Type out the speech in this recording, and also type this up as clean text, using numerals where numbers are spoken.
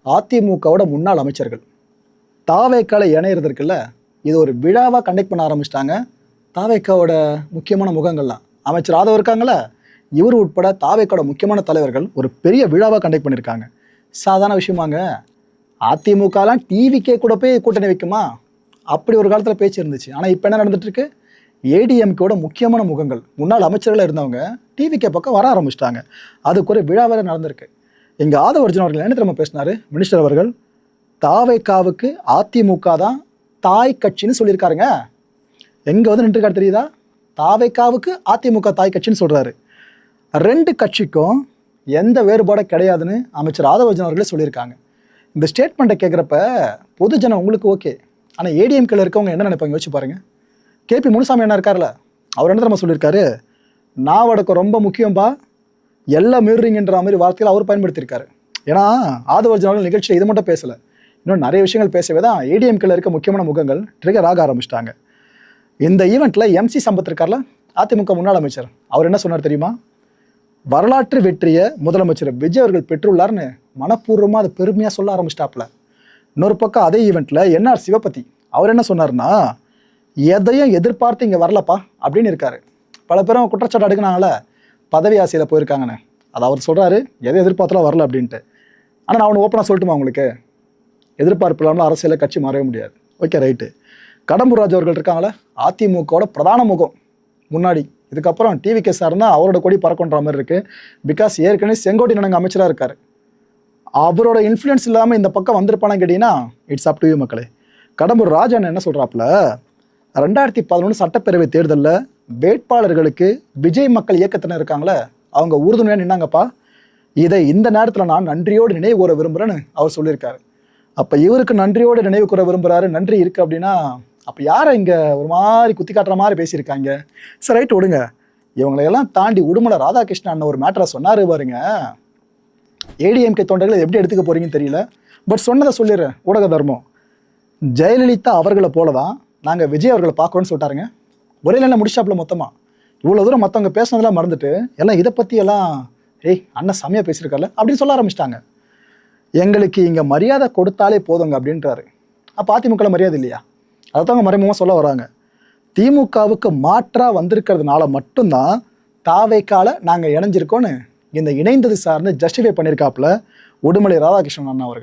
அதிமுகவோட முன்னாள் அமைச்சர்கள் தாவேக்கால இணையறதுக்குல்ல, இது ஒரு விழாவாக கண்டக்ட் பண்ண ஆரம்பிச்சிட்டாங்க. தாவேக்காவோட முக்கியமான முகங்கள்லாம் அமைச்சர் ஆதவ இருக்காங்களா, இவர் உட்பட தாவேக்காவோட முக்கியமான தலைவர்கள் ஒரு பெரிய விழாவாக கண்டக்ட் பண்ணியிருக்காங்க. சாதாரண விஷயமாங்க. அதிமுகலாம் டிவிக்கே கூட போய் கூட்டணி வைக்குமா? அப்படி ஒரு காலத்தில் பேச்சு இருந்துச்சு. ஆனால் இப்போ என்ன நடந்துட்டு இருக்கு? ஏடிஎம்கேவோட முக்கியமான முகங்கள் முன்னாள் அமைச்சர்களாக இருந்தவங்க டிவிக்கே பக்கம் வர ஆரம்பிச்சிட்டாங்க. அதுக்கு ஒரு விழா வேறு நடந்திருக்கு. எங்கள் ஆதவ அர்ஜுன் அவர்கள் என்ன தெரியுமா பேசினாரு? மினிஸ்டர் அவர்கள் தாவேக்காவுக்கு அதிமுக தான் தாய் கட்சின்னு சொல்லியிருக்காருங்க. எங்கே வந்து நின்றுருக்காரு தெரியுதா? தாவேக்காவுக்கு அதிமுக தாய் கட்சின்னு சொல்கிறாரு. ரெண்டு கட்சிக்கும் எந்த வேறுபாடும் கிடையாதுன்னு அமைச்சர் ஆதவ அர்ஜுன் அவர்களே சொல்லியிருக்காங்க. இந்த ஸ்டேட்மெண்ட்டை கேட்குறப்ப பொதுஜனம் உங்களுக்கு ஓகே, ஆனால் ஏடிஎம்கேல இருக்கவங்க என்ன நினைப்பாங்க யோசிச்சு பாருங்க. கேபி முனுசாமி என்ன இருக்கார்ல, அவர் என்ன தெரியுமா சொல்லியிருக்காரு? நாவடக்கம் ரொம்ப முக்கியம்பா, எல்லாம் மீறுறீங்கன்ற மாதிரி வார்த்தைகள் அவர் பயன்படுத்தியிருக்காரு. ஏன்னா ஆதவ அர்ஜுன் அவர்கள் நிகழ்ச்சியில் இது மட்டும் பேசலை, இன்னும் நிறைய விஷயங்கள் பேசவே தான் ஏடிஎம்கேல இருக்க முக்கியமான முகங்கள் ட்ரிகர் ஆக ஆரம்பிச்சிட்டாங்க. இந்த ஈவெண்ட்டில் எம்சி சம்பத் இருக்கார்ல, அதிமுக முன்னாள் அமைச்சர், அவர் என்ன சொன்னார் தெரியுமா? வரலாற்று வெற்றியை முதலமைச்சர் விஜய் அவர்கள் பெற்றுள்ளார்னு மனப்பூர்வமாக அதை பெருமையாக சொல்ல ஆரம்பிச்சிட்டாப்புல. இன்னொரு பக்கம் அதே ஈவெண்ட்டில் என்ஆர் சிவபதி அவர் என்ன சொன்னார்னா, எதையும் எதிர்பார்த்து இங்கே வரலப்பா அப்படின்னு இருக்காரு. பல பேரும் குற்றச்சாட்டு அடுக்குனாங்கள பதவி ஆசையில் போயிருக்காங்கன்னு. அது அவர் சொல்கிறாரு, எதை எதிர்பார்த்துலாம் வரல அப்படின்ட்டு. ஆனால் நான் ஒன்று ஓப்பனாக சொல்லட்டுமா உங்களுக்கு? எதிர்பார்ப்பு இல்லாமல் அரசியலில் கட்சி மாறவே முடியாது. Okay right. கடம்பூர் ராஜு அவர்கள் இருக்காங்களே, அதிமுகவோட பிரதான முகம் முன்னாடி. இதுக்கப்புறம் டிவிகே சார்னா அவரோட கொடி பறக்கன்ற மாதிரி இருக்குது. பிகாஸ் ஏற்கனவே செங்கோட்டையன் அமைச்சராக இருக்கார். அவரோட இன்ஃப்ளூயன்ஸ் இல்லாமல் இந்த பக்கம் வந்திருப்பானு கேட்டிங்கன்னா இட்ஸ் அப் டு யூ மக்களே. கடம்பூர் ராஜன் என்ன சொல்கிறாப்புல, 2011 சட்டப்பேரவை தேர்தலில் வேட்பாளர்களுக்கு விஜய் மக்கள் இயக்கத்தினர் இருக்காங்களே, அவங்க உறுதுணையாக நின்னாங்கப்பா. இதை இந்த நேரத்தில் நான் நன்றியோடு நினைவு கூற விரும்புகிறேன்னு அவர் சொல்லியிருக்காரு. அப்போ இவருக்கு நன்றியோடு நினைவு கூற விரும்புகிறாரு, நன்றி இருக்குது அப்படின்னா அப்போ யாரை இங்கே ஒரு மாதிரி குத்தி காட்டுற மாதிரி பேசியிருக்காங்க? சரி ரைட்டு விடுங்க. இவங்களையெல்லாம் தாண்டி உடுமலை ராதாகிருஷ்ணன் ஒரு மேட்டரை சொன்னார் பாருங்க. ஏடிஎம்கே தொண்டர்களை எப்படி எடுத்துக்க போறீங்கன்னு தெரியல, பட் சொன்னதை சொல்லிடுறேன். ஊடக தர்மம். ஜெயலலிதா அவர்களை போல தான் நாங்கள் விஜய் அவர்களை பார்க்கணும்னு சொல்லிட்டாருங்க. ஒரே லைனில் முடிச்சாப்புல மொத்தமாக. இவ்வளோ தூரம் மற்றவங்க பேசுனதெல்லாம் மறந்துட்டு எல்லாம் இதை பற்றி எல்லாம் அண்ணன் செம்மையாக பேசியிருக்காருல அப்படின்னு சொல்ல ஆரம்பிச்சிட்டாங்க. எங்களுக்கு இங்கே மரியாதை கொடுத்தாலே போதுங்க அப்படின்றாரு. அப்போ அதிமுக மரியாதை இல்லையா? அதை தான் மறைமுகமாக சொல்ல வராங்க. திமுகவுக்கு மாற்றாக வந்திருக்கிறதுனால மட்டும்தான் தாவேக்கால நாங்கள் இணைஞ்சிருக்கோன்னு இந்த இணைந்தது சார்ந்து ஜஸ்டிஃபை பண்ணியிருக்காப்புல உடுமலை ராதாகிருஷ்ணன் அண்ணா அவர்கள்.